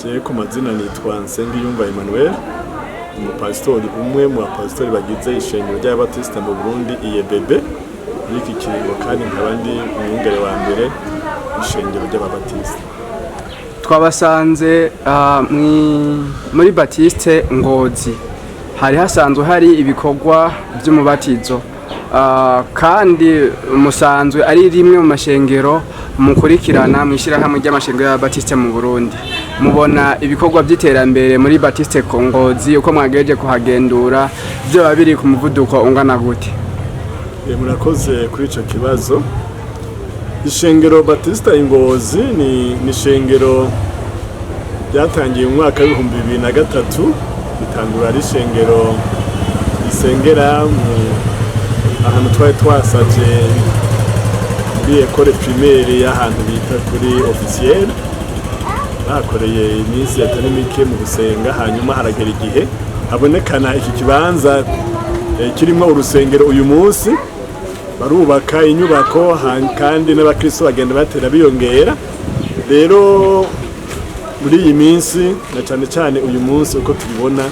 Je ku mazina nitwa Igenzugwa Emmanuel, umupasitori umwe mu bapasitori bagize ishengero ry'ababatista mu Burundi IEBB. Iki kiringo kandi nkaba ndi umwungere wa mbere ishengero ry'ababatista. Twabasanze muri Batiste Ngozi. Hari hasanzwe hari ibikorwa by'umubatizo. Kandi musanzwe ari rimwe mu mashengero mukurikirana mwishirahamwe ry'amashengero y'ababatiste mu Burundi. Mubona ibikorwa by'iterambere muri Batiste Ngozi uko mwageje kuhagendura byo babiri ku muvuduko ungana gute? Murakoze kuri ico kibazo. Ishengero Batiste Ngozi ni ishengero ryatangiye mu mwaka wa 2003, bitangura ari ishengero isengera ahantu twari twasaje muri école primaire y'ahantu bita kuri officiel. Bakoreye iminsi atari mike mu gusenga, hanyuma haragera igihe habonekana iki kibanza kirimo urusengero uyu munsi. Barubaka inyubako kandi n'abakristo bagenda batera biyongera. Rero muri iyi minsi na cyane uyu munsi uko tubona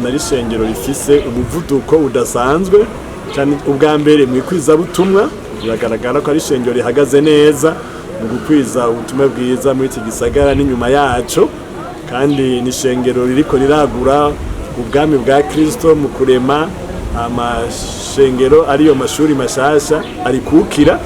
ari ishengero rifise umuvuduko udasanzwe cyane. Ubwa mbere mu ikwiza butumwa biragaragara ko ari ishengero rihagaze neza mu gukwiza ubutumwa bwiza muri iki gisagara n'inyuma yacu, kandi ni ishengero ririko riragura ubwami bwa Kristo mu kurema amashengero ariyo mashuri mashasha ari kukira.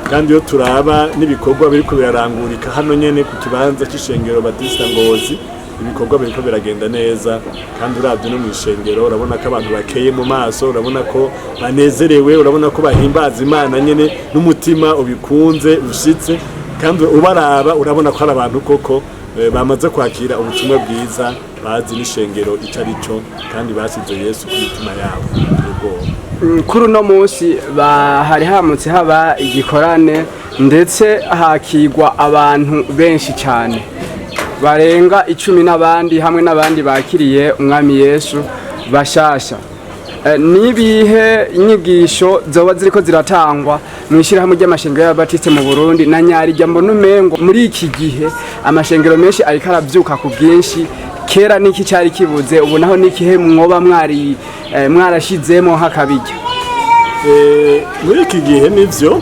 Kandi yo turaba n'ibikorwa biriko birarangurika hano nyene ku kibanza cy'ishengero Batiste Ngozi, ibikorwa biriko biragenda neza. Kandi uravye no mu ishengero urabona ko abantu bakeye mu maso, urabona ko banezerewe, urabona ko bahimbaza Imana nyene n'umutima ubikunze ushitse. Kandi ubaraba urabona ko ari abantu koko bamaze kwakira ubutumwa bwiza, bazi n'ishengero icari cyo, kandi basize Yesu ku mitima yabo. Kuri uno munsi hari hamutse haba igikorane ndetse hakigwa abantu benshi cyane barenga 10 n'abandi hamwe n'abandi bakiriye umwami Yesu bashasha. Nibihe inyigisho zoba ziriko ziratangwa mwishirahamwe ry'amashengero y'ababatiste mu Burundi na nyari jambo numengo muri iki gihe amashengero menshi ariko aravyuka ku bwinshi? Kera niki cyari kibuze, ubu naho nikihe mwoba mwarashizemo hakabijya? Muri iki gihe nivyo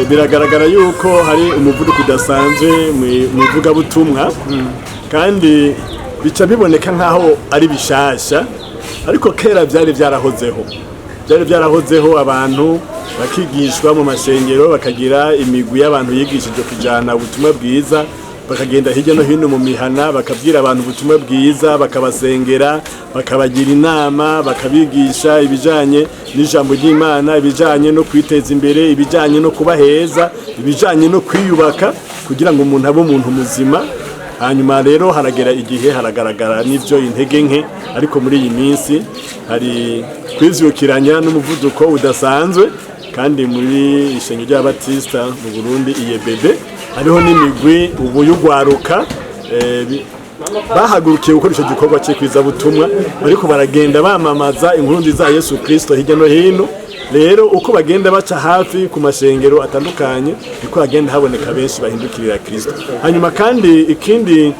biragaragara yuko hari umuvuduko udasanzwe mu ivuga butumwa, kandi bica biboneka nkaho ari bishasha. Ariko kera byari byarahozeho abantu bakigishwa mu mashengero, bakagira imigwi y'abantu yigishije kujana ubutumwa bwiza, bakagenda hirya no hino mu mihana bakabwira abantu ubutumwa bwiza, bakabasengera, bakabagira inama, bakabigisha ibijanye n'ijambo ry'Imana, ibijanye no kwiteza imbere, ibijanye no kubaheza, ibijanye no kwiyubaka kugira ngo umuntu abe umuntu muzima. Hanyuma rero haragera igihe haragaragara n'ivyo intege nke, ariko muri iyi minsi hari kwivyukiranya n'umuvuduko udasanzwe. Kandi muri ishengero ry'ababatista mu Burundi IEBB hariho n'imigwi ubu y'ugwaruka bahagurukiye gukora ico gikorwa cyo kwiza butumwa, ariko baragenda bamamaza inkuru nziza za Yesu Kristo hirya no hino. Rero uko bagenda baca hafi ku mashengero atandukanye niko bagenda haboneka benshi bahindukirira Kristo. Hanyuma kandi ikindi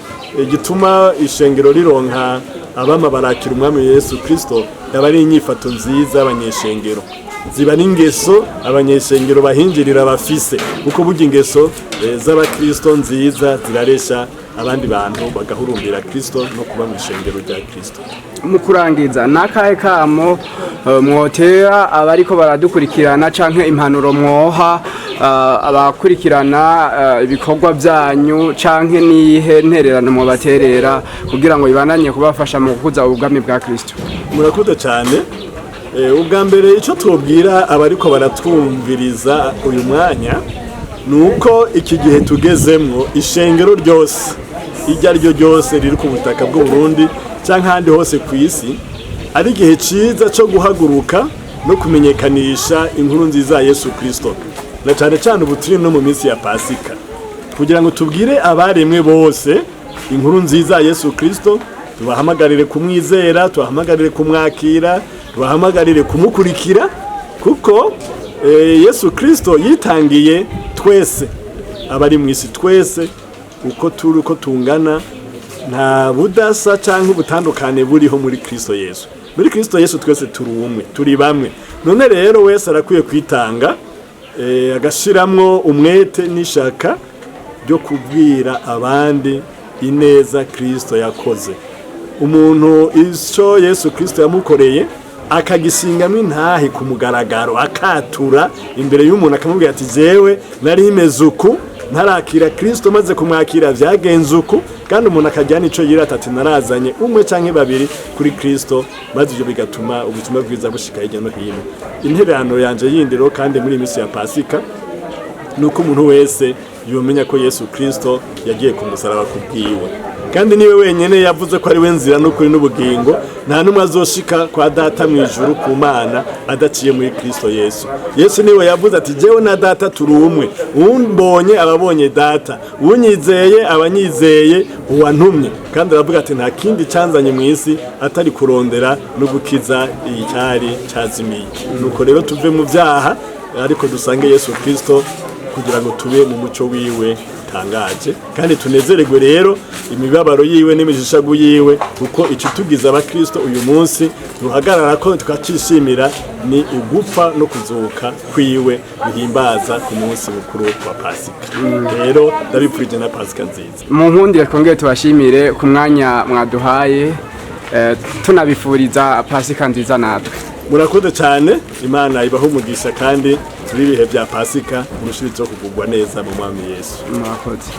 gituma ishengero rironka abama barakira umwami Yesu Kristo yaba ari inyifato nziza abanyeshengero, ziba n'ingeso abanyeshengero bahinjirira bafise, kuko burya ingeso z'abakristo nziza ziraresha abandi bantu bagahurumbira Kristo no kuba mu ishengero rya Kristo. Mu kurangiza nakahe kamo mwotera abariko baradukurikirana canke impanuro mwoha abakurikirana ibikorwa byanyu, canke nihe ntererano mu baterera kugira ngo ibananye kubafasha mu kukuza ubwami bwa Kristo? Murakoze cyane. Ubwa mbere ico tubwira abariko baratwumviriza uyu mwanya nuko iki gihe tugezemwo ishengero ryose iryo ari ryo ryose riri ku butaka bw'u Burundi canke handi hose ku isi ari igihe ciza cyo guhaguruka no kumenyekanisha inkuru nziza ya Yesu Kristo, na cyane ubu turi no mu minsi ya Pasika, kugira ngo tubwire abaremwe bose inkuru nziza ya Yesu Kristo, tubahamagarire kumwizera, tubahamagarire kumwakira, tubahamagarire kumukurikira, kuko Yesu Kristo yitangiye twese abari mu isi twese uko turi uko tungana nta budasa cyangwa ubutandukane buriho muri Kristo Yesu. Muri Kristo Yesu twese turi umwe, turi bamwe. None rero wese arakwiye kwitanga agashiramwo umwete n'ishaka ryo kubwira abandi ineza Kristo yakoze. Umuntu ico Yesu Kristo yamukoreye akagisingamwe intahe ku mugaragaro, akatura imbere y'umuntu akamubwira ati jewe nari imeze uku ntarakira Kristo maze kumwakira vyagenze uku, kandi umuntu akajyana ico yirata ati narazanye umwe canke babiri kuri Kristo, maze ivyo bigatuma ubutumwa bwiza bushika hirya no hino. Intererano yanje yindiro kandi muri misi ya Pasika nuko umuntu wese yomenya ko Yesu Kristo yagiye ku musaraba kubwiwe, kandi niwe wenyene yavuze ko ari we nzira n'ukuri n'ubugingo, nta numwe azoshika kwa data mu ijuru ku Mana adaciye muri Kristo Yesu. Yesu niwe yavuze ati jewe na data turi umwe, umbonye ababonye data, unyizeye abanyizeye uwantumye. Kandi aravuga ati nta kindi canzanye mu isi atari kurondera no gukiza icyari cazimiye. Nuko rero tuve mu vyaha ariko dusange Yesu Kristo kugira ngo tube mu muco wiwe tangaje, kandi tunezererwe rero imibabaro yiwe n'imijishagu yiwe, kuko icyo tugize abakristo uyu munsi duhagarara ko tukacishimira ni ugupfa no kuzuka kwiwe bihimbaza ku munsi mukuru wa Pasika. Rero ndabipfurije na Pasika nziza. Mu nkundire twongere tubashimire ku mwanya mwaduhaye, tunabifuriza Pasika nziza natwe. Murakoze cyane, Imana ibaho umugisha kandi turi ibihe bya Pasika mushirizo kugugwa neza mu mwami Yesu. Murakoze.